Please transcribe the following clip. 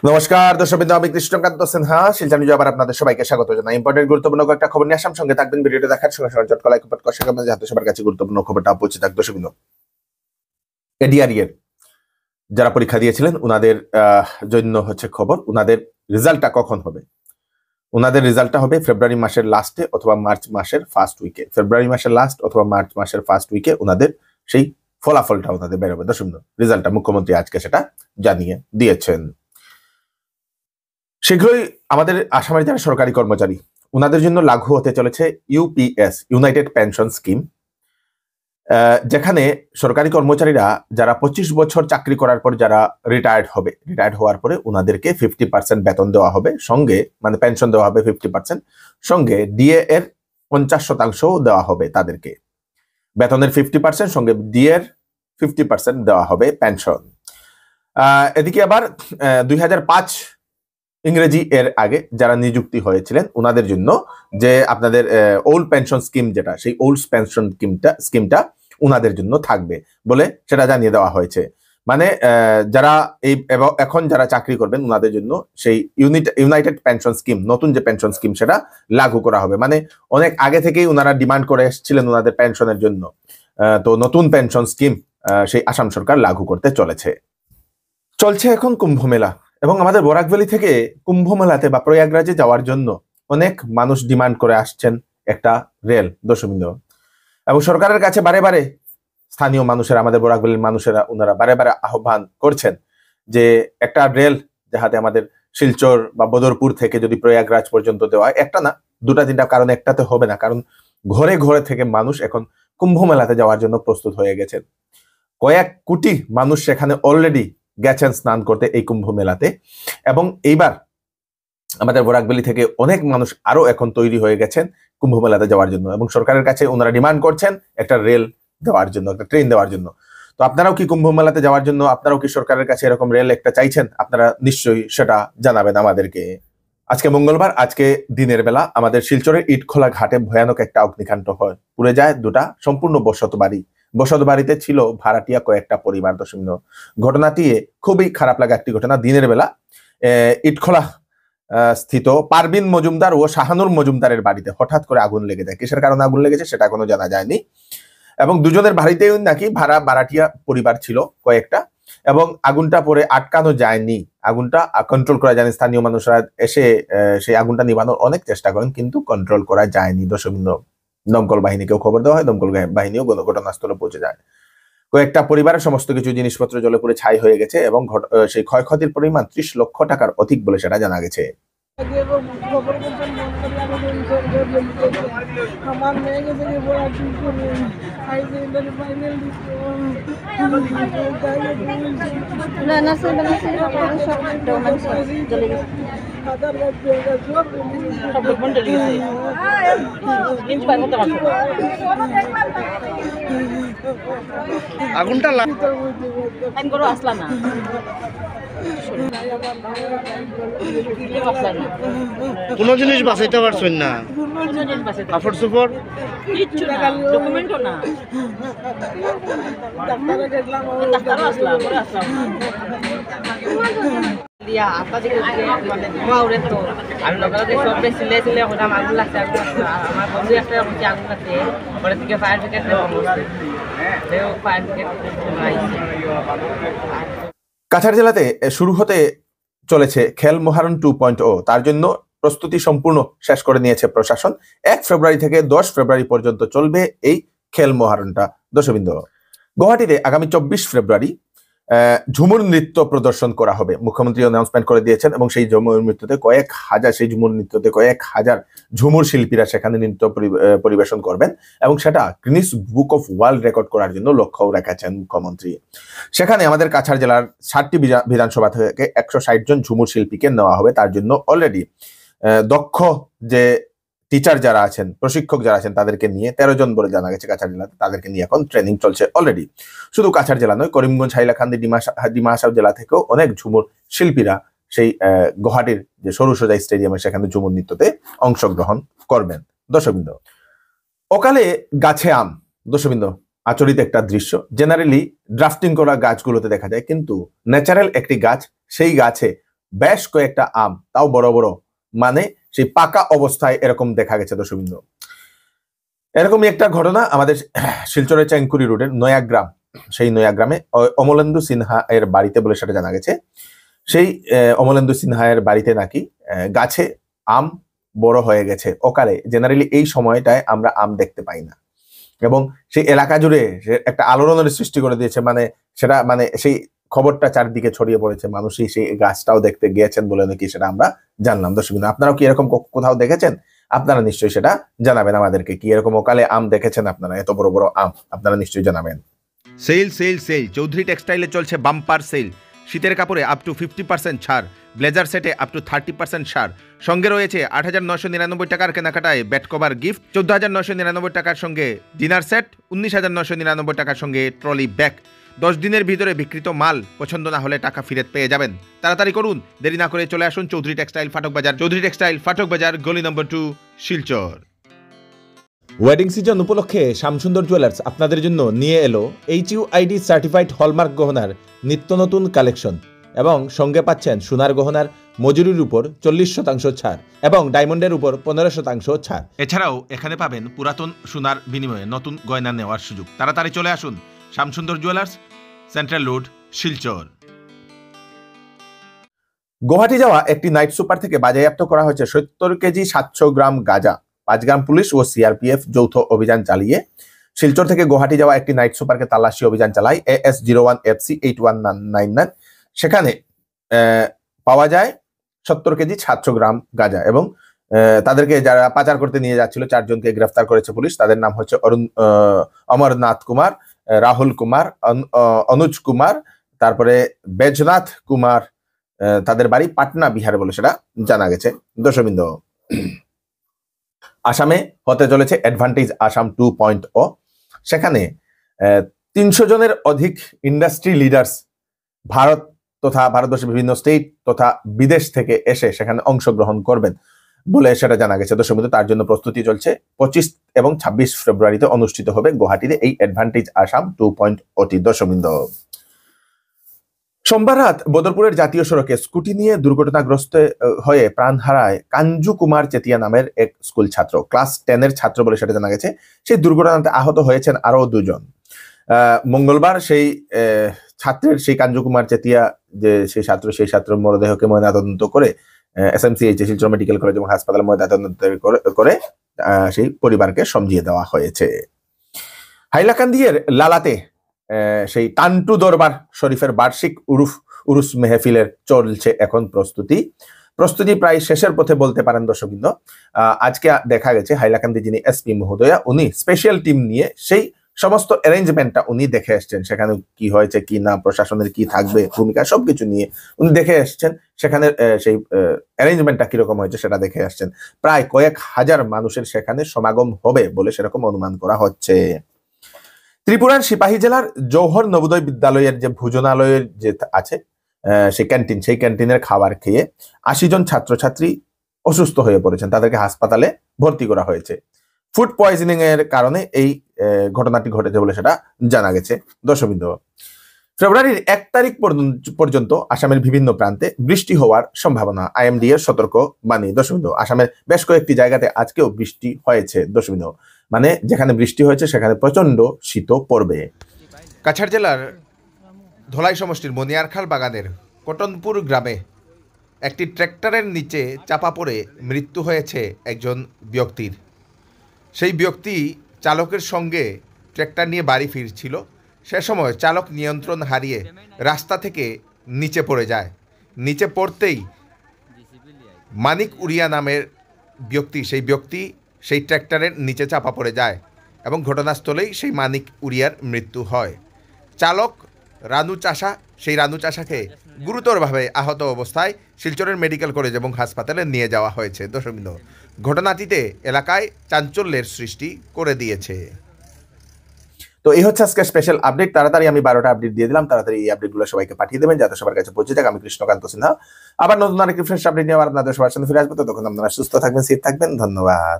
নমস্কার দর্শকবৃন্দ, আমি কৃষ্ণকান্ত সিনহা শিলচর নিউজে আবার আপনাদের সবাইকে স্বাগত জানাই। ইম্পর্টেন্ট গুরুত্বপূর্ণ কয়েকটা খবর নিয়ে আসাম, সঙ্গে থাকবেন। ভিডিওটা দেখার সঙ্গে সঙ্গে চটকলা কপট কষা কামনা যাতে সবার কাছে গুরুত্বপূর্ণ খবরটা পৌঁছে থাক। দর্শকবৃন্দ, এডিআরই এর যারা পরীক্ষা দিয়েছিলেন ওনাদের জন্য হচ্ছে খবর, ওনাদের রেজাল্টটা কখন হবে। ওনাদের রেজাল্টটা হবে ফেব্রুয়ারি মাসের লাস্টে অথবা মার্চ মাসের ফার্স্ট উইকে। ফেব্রুয়ারি মাসের লাস্ট অথবা মার্চ মাসের ফার্স্ট উইকে ওনাদের সেই ফলাফলটা ওনাদের বেরোবে। দর্শকবৃন্দ, রেজাল্টটা মুখ্যমন্ত্রী আজকে সেটা জানিয়ে দিয়েছেন। শীঘ্রই আমাদের আসামের যারা সরকারি কর্মচারী ওনাদের জন্য লাগু হতে চলেছে ইউপিএস, ইউনাইটেড পেনশন স্কিম, যেখানে সরকারি কর্মচারীরা যারা 25 বছর চাকরি করার পর যারা রিটায়ার্ড হওয়ার পরে ওনাদেরকে 50% বেতন দেওয়া হবে, সঙ্গে মানে পেনশন দেওয়া হবে 50%, সঙ্গে ডিএ এর 50% দেওয়া হবে তাদেরকে। বেতনের 50% সঙ্গে ডিএ এর 50% দেওয়া হবে পেনশন। এদিকে আবার 2005 ইংরেজি এর আগে যারা নিযুক্তি হয়েছিলেন ওনাদের জন্য যে আপনাদের ওল্ড পেনশন স্কিম, যেটা সেই ওল্ড পেনশন স্কিমটা ওনাদের জন্য থাকবে বলে সেটা জানিয়ে দেওয়া হয়েছে। মানে যারা এই এখন যারা চাকরি করবেন ওনাদের জন্য সেই ইউনাইটেড পেনশন স্কিম, নতুন যে পেনশন স্কিম সেটা লাগু করা হবে। মানে অনেক আগে থেকেই ওনারা ডিমান্ড করে এসেছিলেন ওনাদের পেনশনের জন্য, তো নতুন পেনশন স্কিম সেই আসাম সরকার লাগু করতে চলছে এখন কুম্ভ মেলা, এবং আমাদের বরাক ভ্যালি থেকে কুম্ভ মেলাতে বা প্রয়াগরাজে যাওয়ার জন্য অনেক মানুষ ডিমান্ড করে আসছেন একটা রেল। দর্শকবৃন্দ, এবং সরকারের কাছে বারে বারে স্থানীয় মানুষেরা, আমাদের বরাক ভ্যালির মানুষেরা ওনারা বারে বারে আহ্বান করছেন যে একটা রেল যাহাতে আমাদের শিলচর বা বদরপুর থেকে যদি প্রয়াগরাজ পর্যন্ত দেওয়া হয়, একটা না দুটা তিনটা, কারণ একটাতে হবে না, কারণ ঘরে ঘরে থেকে মানুষ এখন কুম্ভ মেলাতে যাওয়ার জন্য প্রস্তুত হয়ে গেছেন। কয়েক কোটি মানুষ সেখানে অলরেডি গেছেন স্নান করতে এই কুম্ভ মেলাতে, এবং এইবার আমাদের বরাকভ্যালি থেকে অনেক মানুষ আরো এখন তৈরি হয়ে গেছেন কুম্ভ মেলাতে যাওয়ার জন্য, এবং সরকারের কাছে ওনারা ডিমান্ড করছেন একটা রেল দেওয়ার জন্য, একটা ট্রেন দেওয়ার জন্য। তো আপনারাও কি কুম্ভ মেলাতে যাওয়ার জন্য আপনারাও কি সরকারের কাছে এরকম রেল একটা চাইছেন? আপনারা নিশ্চয়ই সেটা জানাবেন আমাদেরকে। আজকে মঙ্গলবার, আজকে দিনের বেলা আমাদের শিলচরের ইটখোলা ঘাটে ভয়ানক একটা অগ্নিকাণ্ড হয়, পুড়ে যায় দুটা সম্পূর্ণ বসত বাড়িতে ছিল ভাড়াটিয়া কয়েকটা পরিবার। দর্শকবৃন্দ, ঘটনাটি খুবই খারাপ লাগা একটি ঘটনা। দিনের বেলা ইটখোলা স্থিত পারবিন মজুমদার ও শাহানুর মজুমদারের বাড়িতে হঠাৎ করে আগুন লেগে যায়। কিসের কারণে আগুন লেগেছে সেটা এখনো জানা যায়নি, এবং দুজনের বাড়িতেই নাকি ভাড়াটিয়া পরিবার ছিল কয়েকটা, এবং আগুনটা পরে আটকানো যায়নি, আগুনটা কন্ট্রোল করা যায়নি। স্থানীয় মানুষরা এসে সেই আগুনটা নিবানোর অনেক চেষ্টা করেন, কিন্তু কন্ট্রোল করা যায়নি। দর্শকবৃন্দ, দমকল বাহিনীকেও খবর দেওয়া হয়, দমকল বাহিনীও ঘটনাস্থলে পৌঁছে যায়। কয়েকটা পরিবারের সমস্ত কিছু জিনিসপত্র জ্বলে পুড়ে ছাই হয়ে গেছে, এবং সেই ক্ষয়ক্ষতির পরিমাণ 30 লক্ষ টাকার অধিক বলে সেটা জানা গেছে। আমার মেয়ে গেছে আগুনটা আসলা না, কোনো জিনিস বাঁচাইতে পারছেন না, কাপড় চোপড় কিচ্ছু না, ডকুমেন্টও না। কাছাড় জেলাতে শুরু হতে চলেছে খেল মহারণ 2.0, তার জন্য প্রস্তুতি সম্পূর্ণ শেষ করে নিয়েছে প্রশাসন। 1 ফেব্রুয়ারি থেকে 10 ফেব্রুয়ারি পর্যন্ত চলবে এই খেল মহারণটা। দর্শকবৃন্দ, গুয়াহাটিতে আগামী 24 ফেব্রুয়ারি ঝুমুর নৃত্য প্রদর্শন করা হবে, মুখ্যমন্ত্রী অ্যানাউন্সমেন্ট করে দিয়েছেন, এবং সেই ঝুমুর নৃত্যতে কয়েক হাজার ঝুমুর শিল্পীরা সেখানে নৃত্য পরিবেশন করবেন, এবং সেটা Guinness book of world record করার জন্য লক্ষ্য রেখেছেন মুখ্যমন্ত্রী। সেখানে আমাদের কাছাড় জেলার 7টি বিধানসভা থেকে 160 জন ঝুমুর শিল্পীকে নেওয়া হবে। তার জন্য অলরেডি দক্ষ যে টিচার যারা আছেন, প্রশিক্ষক যারা আছেন, তাদেরকে নিয়ে 13 জন বলে জানা গেছে কাছাড় জেলাতে, তাদেরকে নিয়ে এখন ট্রেনিং চলছে অলরেডি। শুধু কাছাড় জেলা নয়, করিমগঞ্জ, হাইলাকান্দি, ডিমা হাসাও জেলা থেকেও অনেক ঝুমুর শিল্পীরা সেই গুয়াহাটির যে সরুসজাই স্টেডিয়ামে সেখানে ঝুমুর নৃত্যতে অংশগ্রহণ করবেন। দর্শকবৃন্দ, অকালে গাছে আম। দর্শকবৃন্দ, আচরিত একটা দৃশ্য। জেনারেলি ড্রাফটিং করা গাছগুলোতে দেখা যায়, কিন্তু ন্যাচারাল একটি গাছ, সেই গাছে বেশ কয়েকটা আম, তাও বড় বড়, মানে সেই পাকা অবস্থায় এরকম দেখা গেছে দর্শকবৃন্দ। এরকমই একটা ঘটনা আমাদের শিলচরের চ্যাংকুরি রোডের নয়াগ্রাম, সেই নয়াগ্রামে অমলেন্দু সিনহা এর বাড়িতে বলে সেটা জানা গেছে। সেই অমলেন্দু সিনহা এর বাড়িতে নাকি গাছে আম বড় হয়ে গেছে অকালে। জেনারেলি এই সময়টায় আমরা আম দেখতে পাই না, এবং সেই এলাকা জুড়ে একটা আলোড়নের সৃষ্টি করে দিয়েছে। মানে সেটা মানে সেই খবরটা চারদিকে ছড়িয়ে পড়েছে, মানুষই সেই গাছটাও দেখতে গিয়েছেন বলে নাকি সেটা আমরা জানলাম দর্শকবৃন্দ। আপনারাও কি এরকম কোথাও দেখেছেন? আপনারা নিশ্চয়ই সেটা জানাবেন আমাদেরকে, কি এরকম অকালে আম দেখেছেন আপনারা, এত বড় বড় আম, আপনারা নিশ্চয়ই জানাবেন। সেল সেল সেল চৌধুরী টেক্সটাইলে চলছে বাম্পার সেল। শীতের কাপড়ে আপ টু 50% ছাড়, ব্লেজার সেটে আপ টু 30% ছাড়, সঙ্গে রয়েছে 8,999 টাকার কেনাকাটায় ব্যাট কভার গিফট, 14,999 টাকার সঙ্গে ডিনার সেট, 19,999 টাকার সঙ্গে ট্রলি ব্যাগ। 10 দিনের ভিতরে বিক্রিত মাল পছন্দ না হলে টাকা ফেরত পেয়ে যাবেন। তাড়াতাড়ি করুন, দেরি না করে চলে আসুন চৌধুরী টেক্সটাইল ফাটক বাজার। চৌধুরী টেক্সটাইল ফাটক বাজার, গলি নম্বর 2, শিলচর। ওয়েডিং সিজন উপলক্ষে শ্যামসুন্দর জুয়েলার্স আপনাদের জন্য নিয়ে এলো HUID সার্টিফাইড হলমার্ক গহনার নিত্য নতুন কালেকশন, এবং সঙ্গে পাচ্ছেন সোনার গহনার মজুরির উপর 40% ছাড় এবং ডায়মন্ডের উপর 15% ছাড়। এছাড়াও এখানে পাবেন পুরাতন সোনার বিনিময়ে নতুন গয়না নেওয়ার সুযোগ। তাড়াতাড়ি চলে আসুন Shyamsundar jewellers, central road, Silchar. Guwahati যাওয়া একটি নাইট সুপার থেকে বাজেয়াপ্ত করা হয়েছে 70 কেজি 700 গ্রাম গাঁজা। 5 গ্রাম পুলিশ ও সিআরপিএফ যৌথ অভিযান চালিয়ে শিলচর থেকে গুয়াহাটি যাওয়া একটি নাইট সুপারকে তালাশি অভিযান চালায় AS01 FC 8199। সেখানে পাওয়া যায় 70 কেজি 700 গ্রাম গাঁজা, এবং তাদেরকে যারা পাচার করতে নিয়ে যাচ্ছিল 4 জনকে গ্রেফতার করেছে পুলিশ। তাদের নাম হচ্ছে অমরনাথ কুমার, রাহুল কুমার, অনুজ কুমার, তারপরে বেজনাথ কুমার। তাদের বাড়ি পাটনা, বিহারে বলে সেটা জানা গেছে দর্শকবৃন্দ। আসামে হতে চলেছে অ্যাডভান্টেজ আসাম 2.0। সেখানে 300 জনের অধিক ইন্ডাস্ট্রি লিডার্স ভারত তথা ভারতবর্ষের বিভিন্ন স্টেট তথা বিদেশ থেকে এসে সেখানে অংশগ্রহণ করবেন বলে সেটা জানা গেছে দর্শকবৃন্দ। তার জন্য প্রস্তুতি চলছে। 25 এবং 26 ফেব্রুয়ারিতে অনুষ্ঠিত হবে গুয়াহাটিতে এই অ্যাডভান্টেজ আসাম 2.0 দর্শকবৃন্দ। সোমবার রাত বদরপুরের জাতীয় সড়কে স্কুটি নিয়ে দুর্ঘটনাগ্রস্ত হয়ে প্রাণ হারায় কাঞ্জু কুমার চেতিয়া নামের এক স্কুল ছাত্র। ক্লাস 10 এর ছাত্র বলে সেটা জানা গেছে। সেই দুর্ঘটনাতে আহত হয়েছেন আরো 2 জন। মঙ্গলবার সেই ছাত্রের, সেই কাঞ্জু কুমার চেতিয়া যে সেই ছাত্র মরদেহকে ময়নাতদন্ত করে SMCH শিলচর মেডিকেল কলেজ এবং হাসপাতালে ময়নাতদন্ত করে সেই পরিবারকে সমঝিয়ে দেওয়া হয়েছে। হাইলাকান্দির লালাতে সেই টান্টু দরবার শরীফের বার্ষিক উরুস মেহফিলের চলছে এখন প্রস্তুতি প্রায় শেষের পথে বলতে পারেন দর্শকবৃন্দ। আজকে দেখা গেছে হাইলাকান্দি যিনি এসপি মহোদয়া, উনি স্পেশাল টিম নিয়ে সেই সমস্ত অ্যারেঞ্জমেন্টটা উনি দেখে এসছেন। সেখানে কি হয়েছে কি না, প্রশাসনের কি থাকবে ভূমিকা, সবকিছু নিয়ে উনি দেখে এসছেন। সেখানে সেই অ্যারেঞ্জমেন্টটা কিরকম হয়েছে সেটা দেখে আসছেন। প্রায় কয়েক হাজার মানুষের সেখানে সমাগম হবে বলে সেরকম অনুমান করা হচ্ছে। ত্রিপুরার সিপাহী জেলার জৌহর নবোদয় বিদ্যালয়ের যে ভোজনালয়ের যে আছে সেই ক্যান্টিনের খাবার খেয়ে 80 জন ছাত্রছাত্রী অসুস্থ হয়ে পড়েছেন। তাদেরকে হাসপাতালে ভর্তি করা হয়েছে। ফুড পয়জনিং এর কারণে এই ঘটনাটি ঘটেছে বলে সেটা জানা গেছে দর্শকবৃন্দ। ফেব্রুয়ারির 1 তারিখ পর্যন্ত আসামের বিভিন্ন প্রান্তে বৃষ্টি হওয়ার সম্ভাবনা, IMD এর সতর্ক বাণী দর্শকবৃন্দ। আসামের বেশ কয়েকটি জায়গাতে আজকেও বৃষ্টি হয়েছে দর্শকবৃন্দ। মানে যেখানে বৃষ্টি হয়েছে সেখানে প্রচন্ড শীত পড়বে। কাছাড় জেলার ধলাই সমষ্টির মনিয়ারখাল বাগানের কটনপুর গ্রামে একটি ট্র্যাক্টরের নিচে চাপা পড়ে মৃত্যু হয়েছে একজন ব্যক্তির। সেই ব্যক্তি চালকের সঙ্গে ট্র্যাক্টর নিয়ে বাড়ি ফিরছিল। সে সময় চালক নিয়ন্ত্রণ হারিয়ে রাস্তা থেকে নিচে পড়ে যায়। নিচে পড়তেই মানিক উড়িয়া নামের ব্যক্তি সেই ট্র্যাক্টরের নিচে চাপা পড়ে যায় এবং ঘটনাস্থলেই সেই মানিক উড়িয়ার মৃত্যু হয়। চালক রানু চাষাকে গুরুতরভাবে আহত অবস্থায় শিলচরের মেডিকেল কলেজ এবং হাসপাতালে নিয়ে যাওয়া হয়েছে দর্শকবৃন্দ। ঘটনাটিতে এলাকায় চাঞ্চল্যের সৃষ্টি করে দিয়েছে। তো এই হচ্ছে আজকে স্পেশাল আপডেট। তাড়াতাড়ি আমি 12টা আপডেট দিয়ে দিলাম। তাড়াতাড়ি এই আপডেটগুলো সবাইকে পাঠিয়ে দেবেন যাতে সবার কাছে পৌঁছে যায়। আমি কৃষ্ণকান্ত সিনহা আবার নতুন আরেকটি ফ্রেশ আপডেট নিয়ে আপনাদের সবার সামনে ফিরে আসবো। ততক্ষণ আপনারা সুস্থ থাকবেন, সেফ থাকবেন। ধন্যবাদ।